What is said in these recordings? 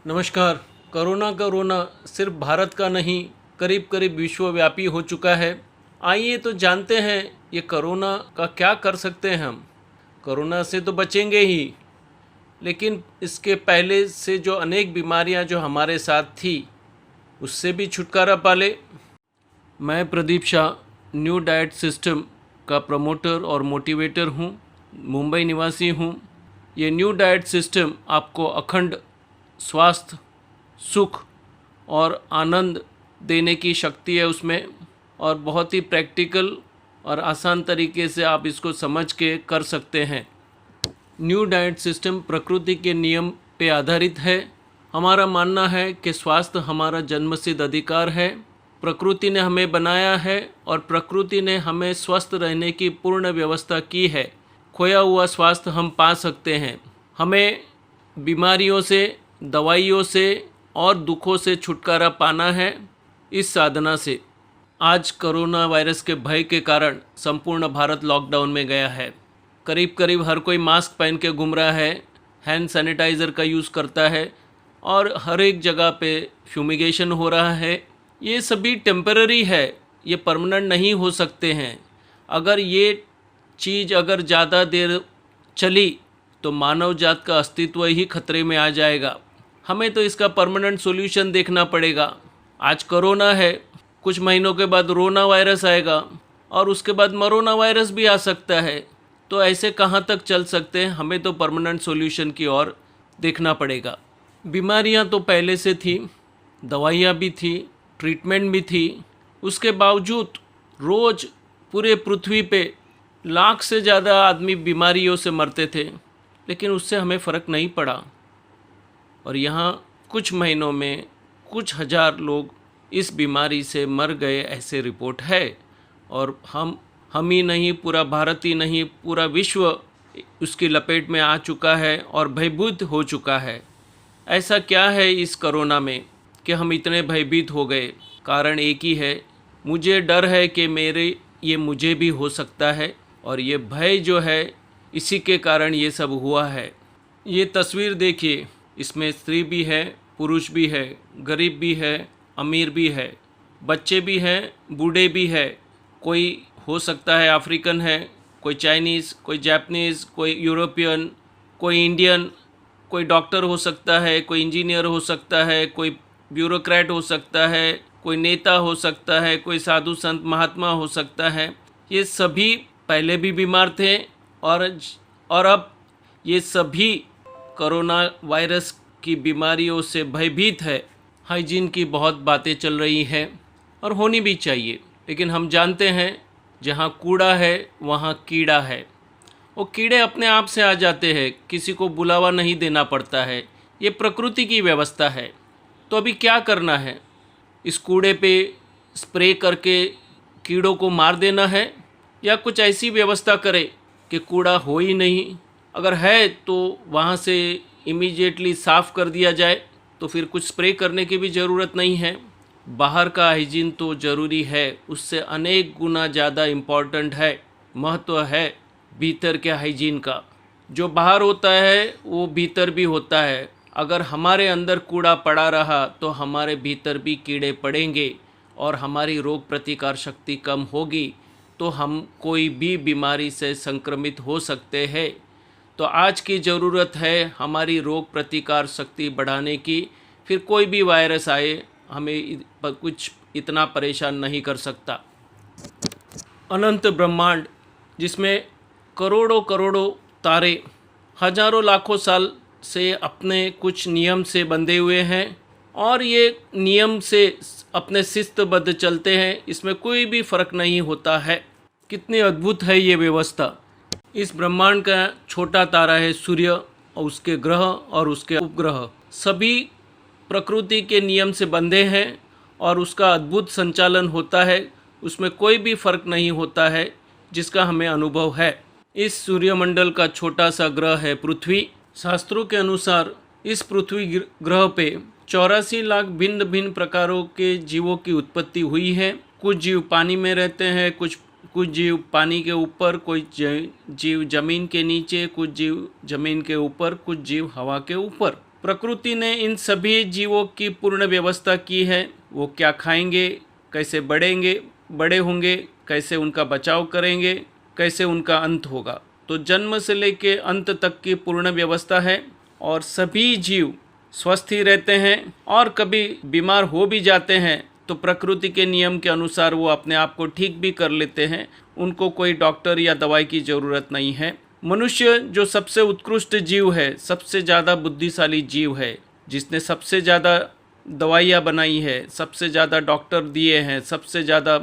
नमस्कार। कोरोना का रोना सिर्फ भारत का नहीं, करीब करीब विश्वव्यापी हो चुका है। आइए तो जानते हैं ये कोरोना का क्या कर सकते हैं हम। कोरोना से तो बचेंगे ही, लेकिन इसके पहले से जो अनेक बीमारियां जो हमारे साथ थी उससे भी छुटकारा पा ले। मैं Pradeep Shah new diet system का प्रमोटर और मोटिवेटर हूँ। मुंबई निवासी हूँ। ये न्यू डाइट सिस्टम आपको अखंड स्वास्थ्य, सुख और आनंद देने की शक्ति है उसमें, और बहुत ही प्रैक्टिकल और आसान तरीके से आप इसको समझ के कर सकते हैं। न्यू डाइट सिस्टम प्रकृति के नियम पे आधारित है। हमारा मानना है कि स्वास्थ्य हमारा जन्मसिद्ध अधिकार है। प्रकृति ने हमें बनाया है और प्रकृति ने हमें स्वस्थ रहने की पूर्ण व्यवस्था की है। खोया हुआ स्वास्थ्य हम पा सकते हैं। हमें बीमारियों से, दवाइयों से और दुखों से छुटकारा पाना है इस साधना से। आज कोरोना वायरस के भय के कारण संपूर्ण भारत लॉकडाउन में गया है। करीब करीब हर कोई मास्क पहन के घूम रहा है, हैंड सैनिटाइज़र का यूज़ करता है और हर एक जगह पे फ्यूमिगेशन हो रहा है। ये सभी टेम्पररी है, ये परमानेंट नहीं हो सकते हैं। अगर ये चीज़ अगर ज़्यादा देर चली तो मानव जात का अस्तित्व ही खतरे में आ जाएगा। हमें तो इसका परमानेंट सॉल्यूशन देखना पड़ेगा। आज कोरोना है, कुछ महीनों के बाद रोना वायरस आएगा और उसके बाद मरोना वायरस भी आ सकता है। तो ऐसे कहाँ तक चल सकते हैं? हमें तो परमानेंट सॉल्यूशन की ओर देखना पड़ेगा। बीमारियां तो पहले से थी, दवाइयाँ भी थी, ट्रीटमेंट भी थी। उसके बावजूद रोज़ पूरे पृथ्वी पे लाख से ज़्यादा आदमी बीमारियों से मरते थे, लेकिन उससे हमें फ़र्क नहीं पड़ा। और यहाँ कुछ महीनों में कुछ हज़ार लोग इस बीमारी से मर गए, ऐसे रिपोर्ट है। और हम ही नहीं, पूरा भारत ही नहीं, पूरा विश्व उसकी लपेट में आ चुका है और भयभीत हो चुका है। ऐसा क्या है इस कोरोना में कि हम इतने भयभीत हो गए? कारण एक ही है, मुझे डर है कि मुझे भी हो सकता है। और ये भय जो है, इसी के कारण ये सब हुआ है। ये तस्वीर देखिए, इसमें स्त्री भी है, पुरुष भी है, गरीब भी है, अमीर भी है, बच्चे भी हैं, बूढ़े भी है। कोई हो सकता है अफ्रीकन है, कोई चाइनीज़, कोई जापानीज़, कोई यूरोपियन, कोई इंडियन, कोई डॉक्टर हो सकता है, कोई इंजीनियर हो सकता है, कोई ब्यूरोक्रेट हो सकता है, कोई नेता हो सकता है, कोई साधु संत महात्मा हो सकता है। ये सभी पहले भी बीमार थे और अब ये सभी कोरोना वायरस की बीमारियों से भयभीत है। हाइजीन की बहुत बातें चल रही हैं और होनी भी चाहिए, लेकिन हम जानते हैं जहाँ कूड़ा है वहाँ कीड़ा है। वो कीड़े अपने आप से आ जाते हैं, किसी को बुलावा नहीं देना पड़ता है। ये प्रकृति की व्यवस्था है। तो अभी क्या करना है? इस कूड़े पे स्प्रे करके कीड़ों को मार देना है, या कुछ ऐसी व्यवस्था करें कि कूड़ा हो ही नहीं। अगर है तो वहाँ से इमीडिएटली साफ़ कर दिया जाए, तो फिर कुछ स्प्रे करने की भी ज़रूरत नहीं है। बाहर का हाइजीन तो ज़रूरी है, उससे अनेक गुना ज़्यादा इम्पॉर्टेंट है, महत्व है भीतर के हाइजीन का। जो बाहर होता है वो भीतर भी होता है। अगर हमारे अंदर कूड़ा पड़ा रहा तो हमारे भीतर भी कीड़े पड़ेंगे और हमारी रोग प्रतिकार शक्ति कम होगी, तो हम कोई भी बीमारी से संक्रमित हो सकते हैं। तो आज की ज़रूरत है हमारी रोग प्रतिकार शक्ति बढ़ाने की। फिर कोई भी वायरस आए हमें कुछ इतना परेशान नहीं कर सकता। अनंत ब्रह्मांड, जिसमें करोड़ों करोड़ों तारे हजारों लाखों साल से अपने कुछ नियम से बंधे हुए हैं और ये नियम से अपने शिस्तबद्ध चलते हैं। इसमें कोई भी फ़र्क नहीं होता है। कितनी अद्भुत है ये व्यवस्था। इस ब्रह्मांड का छोटा तारा है सूर्य, और उसके ग्रह और उसके उपग्रह सभी प्रकृति के नियम से बंधे हैं और उसका अद्भुत संचालन होता है। उसमें कोई भी फ़र्क नहीं होता है जिसका हमें अनुभव है। इस सूर्यमंडल का छोटा सा ग्रह है पृथ्वी। शास्त्रों के अनुसार इस पृथ्वी ग्रह पे 84 लाख भिन्न भिन्न प्रकारों के जीवों की उत्पत्ति हुई है। कुछ जीव पानी में रहते हैं, कुछ जीव पानी के ऊपर, कोई जीव ज़मीन के नीचे, कुछ जीव ज़मीन के ऊपर, कुछ जीव हवा के ऊपर। प्रकृति ने इन सभी जीवों की पूर्ण व्यवस्था की है। वो क्या खाएंगे, कैसे बड़े होंगे, कैसे उनका बचाव करेंगे, कैसे उनका अंत होगा। तो जन्म से लेके अंत तक की पूर्ण व्यवस्था है और सभी जीव स्वस्थ ही रहते हैं और कभी बीमार हो भी जाते हैं तो प्रकृति के नियम के अनुसार वो अपने आप को ठीक भी कर लेते हैं। उनको कोई डॉक्टर या दवाई की ज़रूरत नहीं है। मनुष्य जो सबसे उत्कृष्ट जीव है, सबसे ज़्यादा बुद्धिशाली जीव है, जिसने सबसे ज़्यादा दवाइयाँ बनाई है, सबसे ज़्यादा डॉक्टर दिए हैं, सबसे ज़्यादा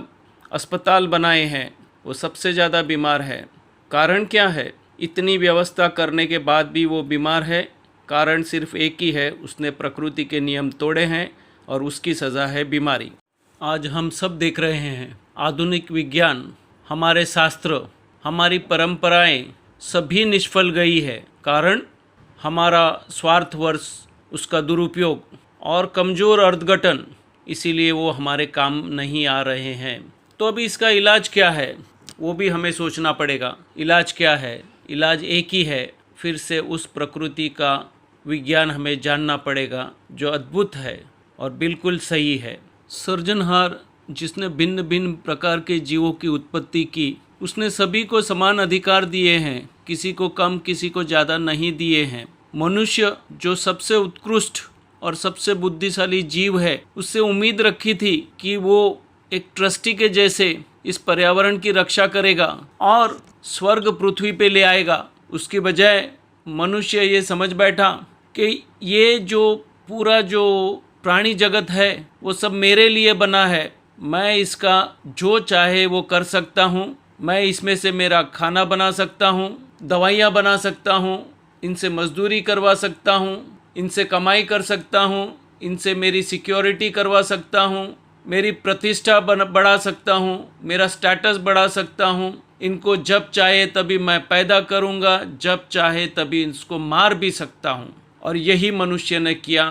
अस्पताल बनाए हैं, वो सबसे ज़्यादा बीमार है। कारण क्या है? इतनी व्यवस्था करने के बाद भी वो बीमार है। कारण सिर्फ एक ही है, उसने प्रकृति के नियम तोड़े हैं और उसकी सज़ा है बीमारी। आज हम सब देख रहे हैं आधुनिक विज्ञान, हमारे शास्त्र, हमारी परंपराएं सभी निष्फल गई है। कारण हमारा स्वार्थवर्ष, उसका दुरुपयोग और कमज़ोर अर्धघटन, इसीलिए वो हमारे काम नहीं आ रहे हैं। तो अभी इसका इलाज क्या है वो भी हमें सोचना पड़ेगा। इलाज क्या है? इलाज एक ही है, फिर से उस प्रकृति का विज्ञान हमें जानना पड़ेगा जो अद्भुत है और बिल्कुल सही है। सृजनहार जिसने भिन्न भिन्न प्रकार के जीवों की उत्पत्ति की, उसने सभी को समान अधिकार दिए हैं, किसी को कम किसी को ज़्यादा नहीं दिए हैं। मनुष्य जो सबसे उत्कृष्ट और सबसे बुद्धिशाली जीव है, उससे उम्मीद रखी थी कि वो एक ट्रस्टी के जैसे इस पर्यावरण की रक्षा करेगा और स्वर्ग पृथ्वी पे ले आएगा। उसकी बजाय मनुष्य ये समझ बैठा कि ये जो पूरा जो प्राणी जगत है वो सब मेरे लिए बना है, मैं इसका जो चाहे वो कर सकता हूँ, मैं इसमें से मेरा खाना बना सकता हूँ, दवाइयाँ बना सकता हूँ, इनसे मजदूरी करवा सकता हूँ, इनसे कमाई कर सकता हूँ, इनसे मेरी सिक्योरिटी करवा सकता हूँ, मेरी प्रतिष्ठा बढ़ा सकता हूँ, मेरा स्टेटस बढ़ा सकता हूँ। इनको जब चाहे तभी मैं पैदा करूँगा, जब चाहे तभी इसको मार भी सकता हूँ। और यही मनुष्य ने किया।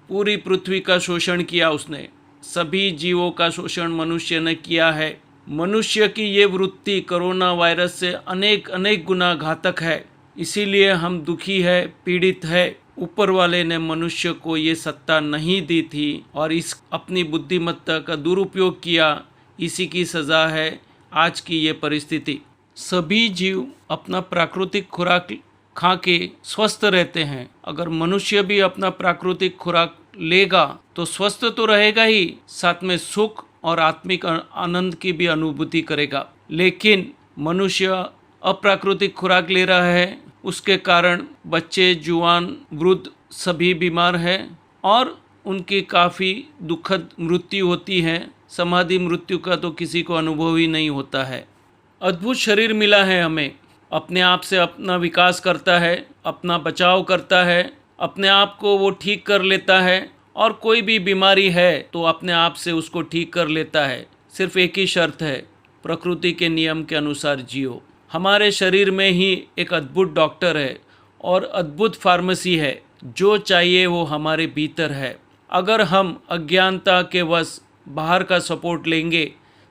पूरी पृथ्वी का शोषण किया उसने, सभी जीवों का शोषण मनुष्य ने किया है। मनुष्य की ये वृत्ति कोरोना वायरस से अनेक गुना घातक है। इसीलिए हम दुखी है, पीड़ित है। ऊपर वाले ने मनुष्य को ये सत्ता नहीं दी थी और इस अपनी बुद्धिमत्ता का दुरुपयोग किया। इसी की सज़ा है आज की ये परिस्थिति। सभी जीव अपना प्राकृतिक खुराक खा के स्वस्थ रहते हैं। अगर मनुष्य भी अपना प्राकृतिक खुराक लेगा तो स्वस्थ तो रहेगा ही, साथ में सुख और आत्मिक आनंद की भी अनुभूति करेगा। लेकिन मनुष्य अप्राकृतिक खुराक ले रहा है, उसके कारण बच्चे, जुआन, वृद्ध सभी बीमार हैं और उनकी काफ़ी दुखद मृत्यु होती है। समाधि मृत्यु का तो किसी को अनुभव ही नहीं होता है। अद्भुत शरीर मिला है हमें, अपने आप से अपना विकास करता है, अपना बचाव करता है, अपने आप को वो ठीक कर लेता है और कोई भी बीमारी है तो अपने आप से उसको ठीक कर लेता है। सिर्फ एक ही शर्त है, प्रकृति के नियम के अनुसार जियो। हमारे शरीर में ही एक अद्भुत डॉक्टर है और अद्भुत फार्मेसी है। जो चाहिए वो हमारे भीतर है। अगर हम अज्ञानता के वश बाहर का सपोर्ट लेंगे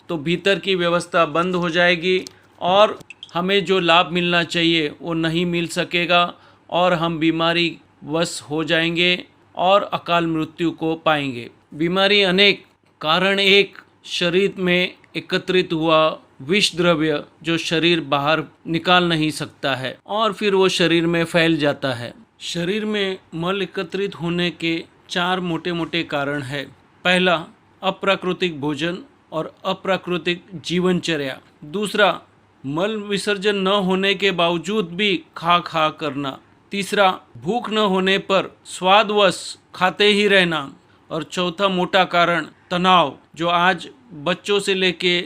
तो भीतर की व्यवस्था बंद हो जाएगी और हमें जो लाभ मिलना चाहिए वो नहीं मिल सकेगा और हम बीमारी वश हो जाएंगे और अकाल मृत्यु को पाएंगे। बीमारी अनेक, कारण एक, शरीर में एकत्रित हुआ विष द्रव्य जो शरीर बाहर निकाल नहीं सकता है और फिर वो शरीर में फैल जाता है। शरीर में मल एकत्रित होने के 4 मोटे मोटे कारण है। पहला, अप्राकृतिक भोजन और अप्राकृतिक जीवनचर्या। दूसरा, मल विसर्जन न होने के बावजूद भी खा करना। तीसरा, भूख न होने पर स्वादवश खाते ही रहना। और चौथा मोटा कारण तनाव, जो आज बच्चों से लेके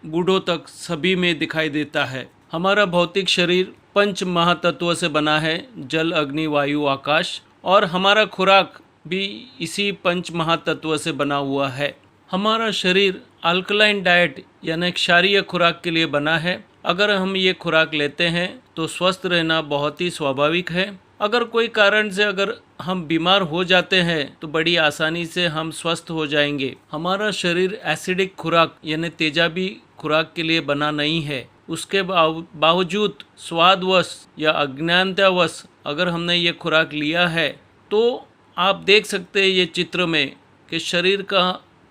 बूढ़ों तक सभी में दिखाई देता है। हमारा भौतिक शरीर 5 महातत्वों से बना है, जल, अग्नि, वायु, आकाश, और हमारा खुराक भी इसी 5 महातत्वों से बना हुआ है। हमारा शरीर अल्कलाइन डाइट यानी क्षारीय खुराक के लिए बना है। अगर हम ये खुराक लेते हैं तो स्वस्थ रहना बहुत ही स्वाभाविक है। अगर कोई कारण से अगर हम बीमार हो जाते हैं तो बड़ी आसानी से हम स्वस्थ हो जाएंगे। हमारा शरीर एसिडिक खुराक यानी तेजाबी खुराक के लिए बना नहीं है। उसके बावजूद स्वादवश या अज्ञानतावश अगर हमने ये खुराक लिया है तो आप देख सकते हैं ये चित्र में कि शरीर का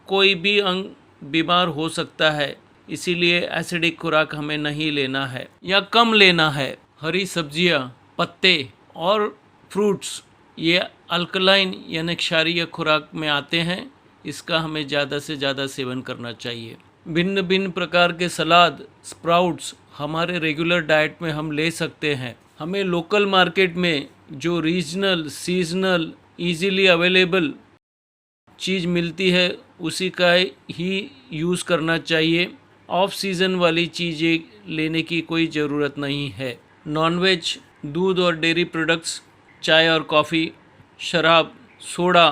कोई भी अंग बीमार हो सकता है, इसीलिए एसिडिक खुराक हमें नहीं लेना है या कम लेना है। हरी सब्जियां, पत्ते और फ्रूट्स ये अल्कलाइन यानी क्षारीय खुराक में आते हैं, इसका हमें ज़्यादा से ज़्यादा सेवन करना चाहिए। भिन्न भिन्न प्रकार के सलाद, स्प्राउट्स हमारे रेगुलर डाइट में हम ले सकते हैं। हमें लोकल मार्केट में जो रीजनल, सीजनल, इजीली अवेलेबल चीज़ मिलती है उसी का ही यूज़ करना चाहिए। ऑफ सीज़न वाली चीज़ें लेने की कोई ज़रूरत नहीं है। नॉनवेज, दूध और डेयरी प्रोडक्ट्स, चाय और कॉफ़ी, शराब, सोडा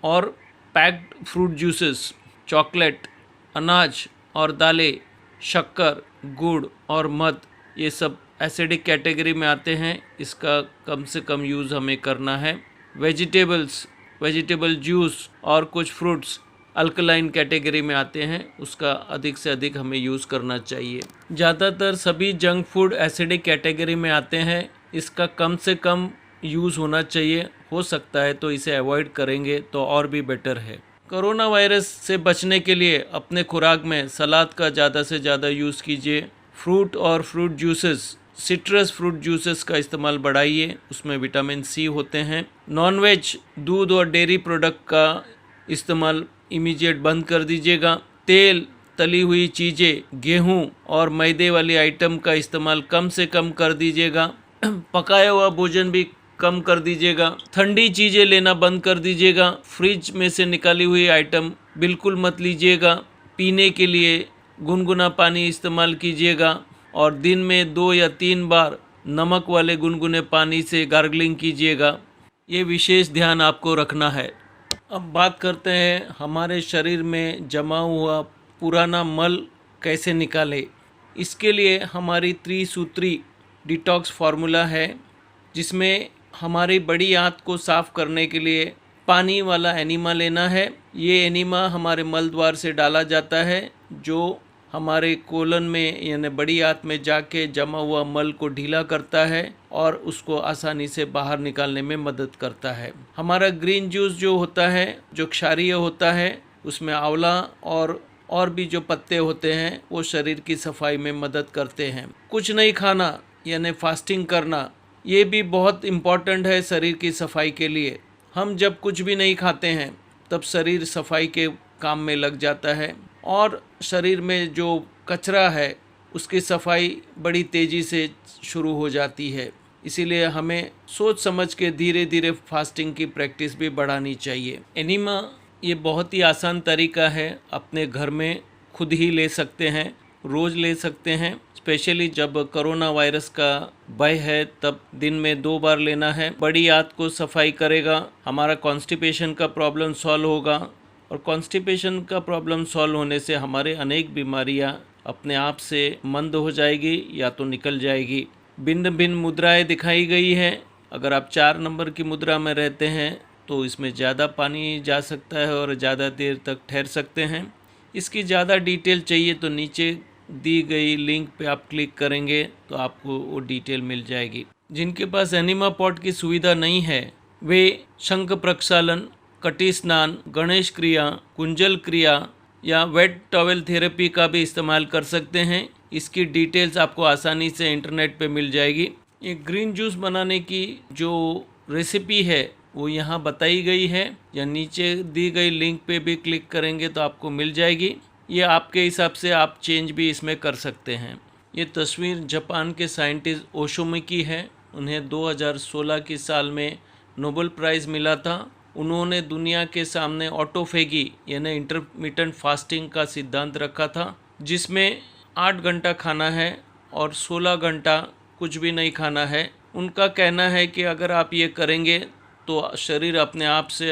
और पैक्ड फ्रूट जूसेस, चॉकलेट, अनाज और दालें, शक्कर, गुड़ और मध ये सब एसिडिक कैटेगरी में आते हैं, इसका कम से कम यूज़ हमें करना है। वेजिटेबल जूस और कुछ फ्रूट्स अल्कलाइन कैटेगरी में आते हैं, उसका अधिक से अधिक हमें यूज़ करना चाहिए। ज़्यादातर सभी जंक फूड एसिडिक कैटेगरी में आते हैं, इसका कम से कम यूज़ होना चाहिए। हो सकता है तो इसे अवॉइड करेंगे तो और भी बेटर है। कोरोना वायरस से बचने के लिए अपने खुराक में सलाद का ज़्यादा से ज़्यादा यूज़ कीजिए। फ्रूट और fruit juices, citrus fruit juices का इस्तेमाल बढ़ाइए, उसमें विटामिन सी होते हैं। नॉनवेज, दूध और डेयरी प्रोडक्ट का इस्तेमाल इमीडिएट बंद कर दीजिएगा। तेल, तली हुई चीज़ें, गेहूं और मैदे वाली आइटम का इस्तेमाल कम से कम कर दीजिएगा। पकाया हुआ भोजन भी कम कर दीजिएगा। ठंडी चीज़ें लेना बंद कर दीजिएगा। फ्रिज में से निकाली हुई आइटम बिल्कुल मत लीजिएगा। पीने के लिए गुनगुना पानी इस्तेमाल कीजिएगा और दिन में 2 या 3 बार नमक वाले गुनगुने पानी से गार्गलिंग कीजिएगा। ये विशेष ध्यान आपको रखना है। अब बात करते हैं हमारे शरीर में जमा हुआ पुराना मल कैसे निकालें। इसके लिए हमारी त्रिसूत्री डिटॉक्स फार्मूला है, जिसमें हमारी बड़ी आंत को साफ़ करने के लिए पानी वाला एनिमा लेना है। ये एनिमा हमारे मल द्वार से डाला जाता है, जो हमारे कोलन में यानी बड़ी आंत में जाके जमा हुआ मल को ढीला करता है और उसको आसानी से बाहर निकालने में मदद करता है। हमारा ग्रीन जूस जो होता है, जो क्षारीय होता है, उसमें आंवला और भी जो पत्ते होते हैं वो शरीर की सफाई में मदद करते हैं। कुछ नहीं खाना यानी फास्टिंग करना, ये भी बहुत इम्पॉर्टेंट है शरीर की सफाई के लिए। हम जब कुछ भी नहीं खाते हैं तब शरीर सफाई के काम में लग जाता है और शरीर में जो कचरा है उसकी सफाई बड़ी तेज़ी से शुरू हो जाती है। इसीलिए हमें सोच समझ के धीरे धीरे फास्टिंग की प्रैक्टिस भी बढ़ानी चाहिए। एनीमा ये बहुत ही आसान तरीका है, अपने घर में खुद ही ले सकते हैं, रोज़ ले सकते हैं। स्पेशली जब कोरोना वायरस का भय है तब दिन में 2 बार लेना है। बड़ी आंत को सफाई करेगा, हमारा कॉन्स्टिपेशन का प्रॉब्लम सॉल्व होगा और कॉन्स्टिपेशन का प्रॉब्लम सॉल्व होने से हमारे अनेक बीमारियां अपने आप से मंद हो जाएगी या तो निकल जाएगी। भिन्न भिन्न मुद्राएं दिखाई गई हैं। अगर आप 4 नंबर की मुद्रा में रहते हैं तो इसमें ज़्यादा पानी जा सकता है और ज़्यादा देर तक ठहर सकते हैं। इसकी ज़्यादा डिटेल चाहिए तो नीचे दी गई लिंक पे आप क्लिक करेंगे तो आपको वो डिटेल मिल जाएगी। जिनके पास एनिमा पॉट की सुविधा नहीं है वे शंख प्रक्षालन, कटी स्नान, गणेश क्रिया, कुंजल क्रिया या वेट टॉवेल थेरेपी का भी इस्तेमाल कर सकते हैं। इसकी डिटेल्स आपको आसानी से इंटरनेट पे मिल जाएगी। ये ग्रीन जूस बनाने की जो रेसिपी है वो यहाँ बताई गई है या नीचे दी गई लिंक पे भी क्लिक करेंगे तो आपको मिल जाएगी। ये आपके हिसाब से आप चेंज भी इसमें कर सकते हैं। ये तस्वीर जापान के साइंटिस्ट ओशोमी की है। उन्हें 2016 की साल में नोबेल प्राइज़ मिला था। उन्होंने दुनिया के सामने ऑटोफेगी यानी इंटरमिटेंट फास्टिंग का सिद्धांत रखा था, जिसमें 8 घंटा खाना है और 16 घंटा कुछ भी नहीं खाना है। उनका कहना है कि अगर आप ये करेंगे तो शरीर अपने आप से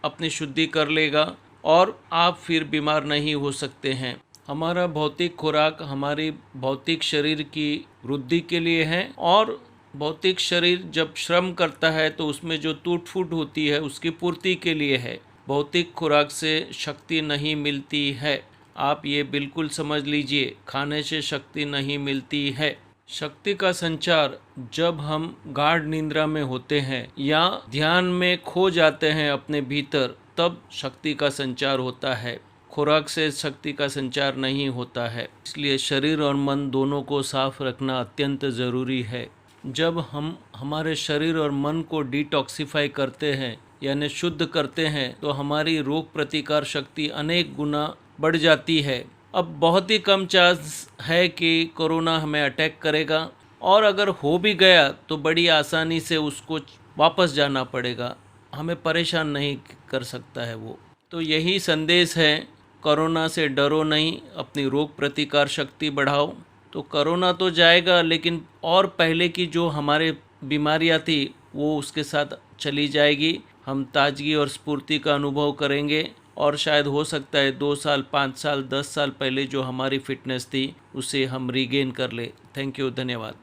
अपनी शुद्धि कर लेगा और आप फिर बीमार नहीं हो सकते हैं। हमारा भौतिक खुराक हमारी भौतिक शरीर की वृद्धि के लिए है और भौतिक शरीर जब श्रम करता है तो उसमें जो टूट फूट होती है उसकी पूर्ति के लिए है। भौतिक खुराक से शक्ति नहीं मिलती है, आप ये बिल्कुल समझ लीजिए, खाने से शक्ति नहीं मिलती है। शक्ति का संचार जब हम गाढ़ निद्रा में होते हैं या ध्यान में खो जाते हैं अपने भीतर, तब शक्ति का संचार होता है। खुराक से शक्ति का संचार नहीं होता है। इसलिए शरीर और मन दोनों को साफ रखना अत्यंत ज़रूरी है। जब हम हमारे शरीर और मन को डिटॉक्सिफाई करते हैं यानी शुद्ध करते हैं, तो हमारी रोग प्रतिकार शक्ति अनेक गुना बढ़ जाती है। अब बहुत ही कम चांस है कि कोरोना हमें अटैक करेगा, और अगर हो भी गया तो बड़ी आसानी से उसको वापस जाना पड़ेगा, हमें परेशान नहीं कर सकता है वो। तो यही संदेश है, कोरोना से डरो नहीं, अपनी रोग प्रतिकार शक्ति बढ़ाओ। तो कोरोना तो जाएगा, लेकिन और पहले की जो हमारे बीमारियां थी वो उसके साथ चली जाएगी। हम ताजगी और स्फूर्ति का अनुभव करेंगे, और शायद हो सकता है 2 साल, 5 साल, 10 साल पहले जो हमारी फिटनेस थी उसे हम रीगेन कर ले। थैंक यू, धन्यवाद।